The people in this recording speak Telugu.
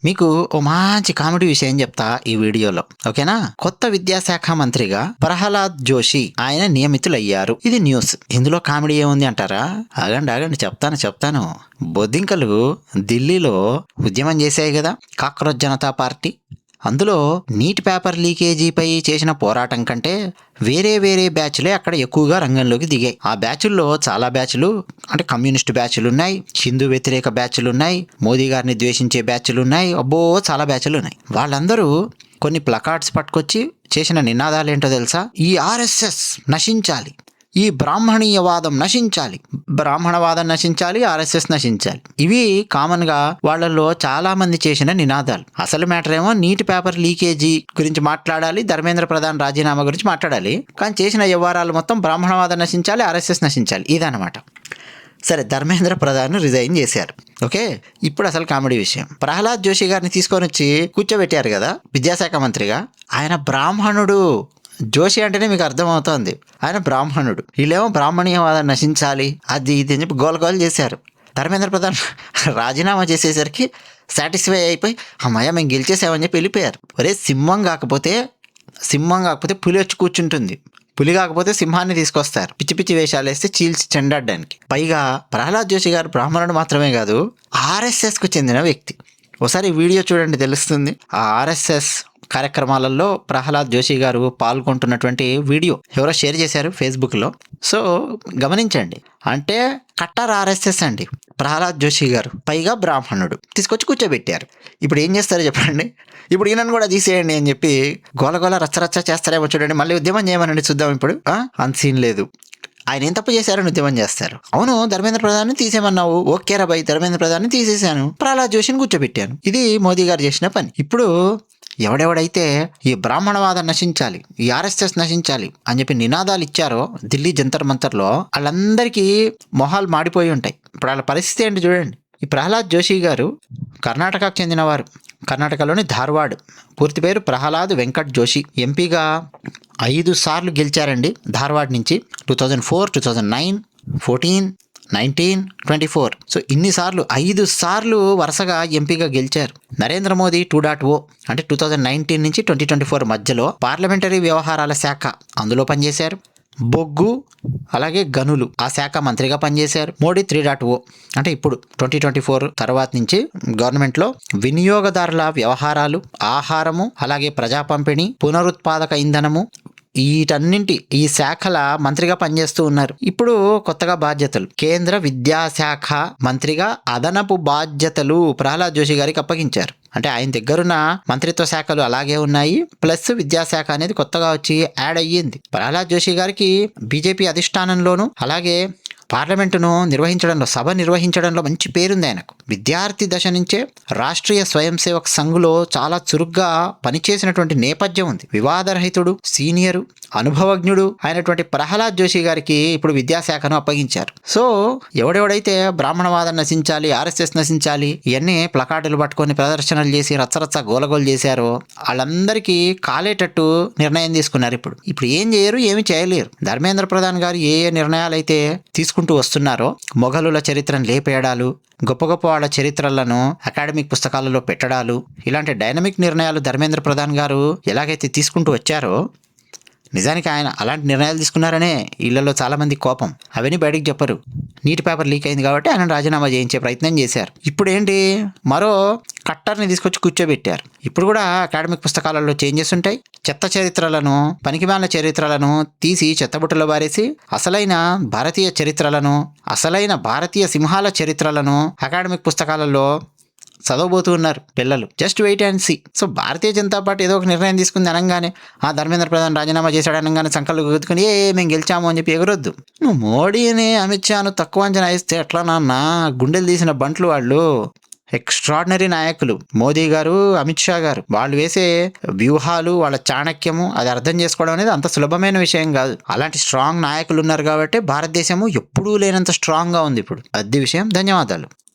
మీకు ఓ మంచి కామెడీ విషయం చెప్తా ఈ వీడియోలో, ఓకేనా? కొత్త విద్యాశాఖ మంత్రిగా ప్రహ్లాద్ జోషి ఆయన నియమితులయ్యారు. ఇది న్యూస్. ఇందులో కామెడీ ఏముంది అంటారా? ఆగండి చెప్తాను. బొద్దింకలు ఢిల్లీలో ఉద్యమం చేశాయి కదా, కాక్రోచ్ జనతా పార్టీ. అందులో నీట్ పేపర్ లీకేజీపై చేసిన పోరాటం కంటే వేరే బ్యాచ్లే అక్కడ ఎక్కువగా రంగంలోకి దిగాయి. ఆ బ్యాచ్ల్లో చాలా బ్యాచ్లు, అంటే కమ్యూనిస్ట్ బ్యాచ్లు ఉన్నాయి, హిందూ వ్యతిరేక బ్యాచ్లు ఉన్నాయి, మోదీ గారిని ద్వేషించే బ్యాచ్లు ఉన్నాయి, అబ్బో చాలా బ్యాచ్లు ఉన్నాయి. వాళ్ళందరూ కొన్ని ప్లకార్డ్స్ పట్టుకొచ్చి చేసిన నినాదాలు ఏంటో తెలుసా? ఈ ఆర్ఎస్ఎస్ నశించాలి, ఈ బ్రాహ్మణీయవాదం నశించాలి, బ్రాహ్మణవాదం నశించాలి, ఆర్ఎస్ఎస్ నశించాలి. ఇవి కామన్ గా వాళ్ళల్లో చాలా మంది చేసిన నినాదాలు. అసలు మ్యాటర్ ఏమో నీటి పేపర్ లీకేజీ గురించి మాట్లాడాలి, ధర్మేంద్ర ప్రధాన్ రాజీనామా గురించి మాట్లాడాలి. కానీ చేసిన వ్యవహారాలు మొత్తం బ్రాహ్మణవాదం నశించాలి, ఆర్ఎస్ఎస్ నశించాలి, ఇదనమాట. సరే, ధర్మేంద్ర ప్రధాన్ రిజైన్ చేశారు. ఓకే, ఇప్పుడు అసలు కామెడీ విషయం. ప్రహ్లాద్ జోషి గారిని తీసుకొని వచ్చి కూర్చోబెట్టారు కదా విద్యాశాఖ మంత్రిగా. ఆయన బ్రాహ్మణుడు. జోషి అంటేనే మీకు అర్థమవుతోంది, ఆయన బ్రాహ్మణుడు. వీళ్ళేమో బ్రాహ్మణీయవాదం నశించాలి అది ఇది అని చెప్పి గోల చేశారు. ధర్మేంద్ర ప్రధాన్ రాజీనామా చేసేసరికి సాటిస్ఫై అయిపోయి అమ్మాయ మేము గెలిచేసామని చెప్పి వెళ్ళిపోయారు. ఒరే, సింహం కాకపోతే పులి వచ్చి కూర్చుంటుంది, పులి కాకపోతే సింహాన్ని తీసుకొస్తారు. పిచ్చి వేషాలు వేస్తే చీల్చి చెండాడడానికి. పైగా ప్రహ్లాద్ జోషి గారు బ్రాహ్మణుడు మాత్రమే కాదు, ఆర్ఎస్ఎస్కు చెందిన వ్యక్తి. ఒకసారి వీడియో చూడండి, తెలుస్తుంది. ఆ ఆర్ఎస్ఎస్ కార్యక్రమాలలో ప్రహ్లాద్ జోషి గారు పాల్గొంటున్నటువంటి వీడియో ఎవరో షేర్ చేశారు ఫేస్బుక్లో. సో గమనించండి, అంటే కట్టర్ ఆర్ఎస్ఎస్ అండి ప్రహ్లాద్ జోషి గారు, పైగా బ్రాహ్మణుడు. తీసుకొచ్చి కూర్చోబెట్టారు. ఇప్పుడు ఏం చేస్తారో చెప్పండి? ఇప్పుడు ఈయనను కూడా తీసేయండి అని చెప్పి గోల రచ్చ చేస్తారేమో చూడండి. మళ్ళీ ఉద్యమం చేయమనండి చూద్దాం. ఇప్పుడు అంత సీన్ లేదు. ఆయన ఏం తప్పు చేశారని ఉద్యమం చేస్తారు? అవును, ధర్మేంద్ర ప్రధాన్ని తీసేమన్నావు, ఓకే రా భయ్, ధర్మేంద్ర ప్రధాన్ని తీసేశాను, ప్రహ్లాద్ జోషిని కూర్చోబెట్టాను. ఇది మోదీ గారు చేసిన పని. ఇప్పుడు ఎవడెవడైతే ఈ బ్రాహ్మణవాదం నశించాలి, ఈ ఆర్ఎస్ఎస్ నశించాలి అని చెప్పి నినాదాలు ఇచ్చారో ఢిల్లీ జంతర్ మంతర్లో, వాళ్ళందరికీ మొహాలు మాడిపోయి ఉంటాయి. ఇప్పుడు వాళ్ళ పరిస్థితి ఏంటి చూడండి. ఈ ప్రహ్లాద్ జోషి గారు కర్ణాటకకు చెందినవారు. కర్ణాటకలోని ధార్వాడ్. పూర్తి పేరు ప్రహ్లాద్ వెంకట్ జోషి. ఎంపీగా 5 సార్లు గెలిచారండి ధార్వాడ్ నుంచి. 2004, 2009, 14, 19, 24. సో ఇన్నిసార్లు 5 సార్లు వరుసగా ఎంపీగా గెలిచారు. నరేంద్ర మోదీ 2.0 అంటే 2019 నుంచి 2024 మధ్యలో పార్లమెంటరీ వ్యవహారాల శాఖ అందులో పనిచేశారు. బొగ్గు అలాగే గనులు ఆ శాఖ మంత్రిగా పనిచేశారు. మోడీ 3.0 అంటే ఇప్పుడు 2024 తర్వాత నుంచి గవర్నమెంట్లో వినియోగదారుల వ్యవహారాలు, ఆహారము, అలాగే ప్రజా పంపిణీ, పునరుత్పాదక ఇంధనము, వీటన్నింటి ఈ శాఖల మంత్రిగా పనిచేస్తూ ఉన్నారు. ఇప్పుడు కొత్తగా బాధ్యతలు, కేంద్ర విద్యాశాఖ మంత్రిగా అదనపు బాధ్యతలు ప్రహ్లాద్ జోషి గారికి అప్పగించారు. అంటే ఆయన దగ్గరున్న మంత్రిత్వ శాఖలు అలాగే ఉన్నాయి, ప్లస్ విద్యాశాఖ అనేది కొత్తగా వచ్చి యాడ్ అయ్యింది. ప్రహ్లాద్ జోషి గారికి బీజేపీ అధిష్టానంలోను అలాగే పార్లమెంటును నిర్వహించడంలో, సభ నిర్వహించడంలో మంచి పేరుంది ఆయనకు. విద్యార్థి దశ నుంచే రాష్ట్రీయ స్వయం సేవక్ సంఘ్లో చాలా చురుగ్గా పనిచేసినటువంటి నేపథ్యం ఉంది. వివాదరహితుడు, సీనియరు, అనుభవజ్ఞుడు అయినటువంటి ప్రహ్లాద్ జోషి గారికి ఇప్పుడు విద్యాశాఖను అప్పగించారు. సో ఎవడెవడైతే బ్రాహ్మణవాదం నశించాలి, ఆర్ఎస్ఎస్ నశించాలి ఇవన్నీ ప్లకార్డులు పట్టుకొని ప్రదర్శనలు చేసి రచ్చరచ్చ గోలగోలు చేశారో వాళ్ళందరికీ కాలేటట్టు నిర్ణయం తీసుకున్నారు. ఇప్పుడు ఏం చేయరు, ఏమి చేయలేరు. ధర్మేంద్ర ప్రధాన్ గారు ఏ నిర్ణయాలు అయితే తీసుకుంటూ వస్తున్నారో, మొఘలుల చరిత్రను లేపేయడాలు, గొప్ప వాళ్ళ చరిత్రలను అకాడమిక్ పుస్తకాలలో పెట్టడాలు, ఇలాంటి డైనమిక్ నిర్ణయాలు ధర్మేంద్ర ప్రధాన్ గారు ఎలాగైతే తీసుకుంటూ వచ్చారో, నిజానికి ఆయన అలాంటి నిర్ణయాలు తీసుకున్నారనే ఇళ్లలో చాలా మంది కోపం. అవన్నీ బయటకు చెప్పరు. నీటి పేపర్ లీక్ అయింది కాబట్టి ఆయన రాజీనామా చేయించే ప్రయత్నం చేశారు. ఇప్పుడు ఏంటి, మరో కట్టర్ని తీసుకొచ్చి కూర్చోబెట్టారు. ఇప్పుడు కూడా అకాడమిక్ పుస్తకాలలో చేంజెస్ ఉంటాయి. చెత్త చరిత్రలను, పనికిమాలిన చరిత్రలను తీసి చెత్తబుట్టలో బారేసి అసలైన భారతీయ చరిత్రలను, అసలైన భారతీయ సింహాల చరిత్రలను అకాడమిక్ పుస్తకాలలో చదవబోతూ ఉన్నారు పిల్లలు. Just wait and see. So Bharatiya Janata Party ఏదో ఒక నిర్ణయం తీసుకుంది అనగానే, ధర్మేంద్ర ప్రధాన్ రాజీనామా చేశాడు అనగానే సంకల్లు గుర్తుకుని మేము గెలిచాము అని చెప్పి ఎగరొద్దు. నువ్వు మోడీని, అమిత్ షాను తక్కువ అంచనా వేస్తే ఎట్లా నాన్న? గుండెలు తీసిన బంట్లు వాళ్ళు. ఎక్స్ట్రాడినరీ నాయకులు మోదీ గారు, అమిత్ షా గారు. వాళ్ళు వేసే వ్యూహాలు, వాళ్ళ చాణక్యము అది అర్థం చేసుకోవడం అనేది అంత సులభమైన విషయం కాదు. అలాంటి స్ట్రాంగ్ నాయకులు ఉన్నారు కాబట్టి భారతదేశము ఎప్పుడూ లేనంత స్ట్రాంగ్గా ఉంది ఇప్పుడు. అది విషయం. ధన్యవాదాలు.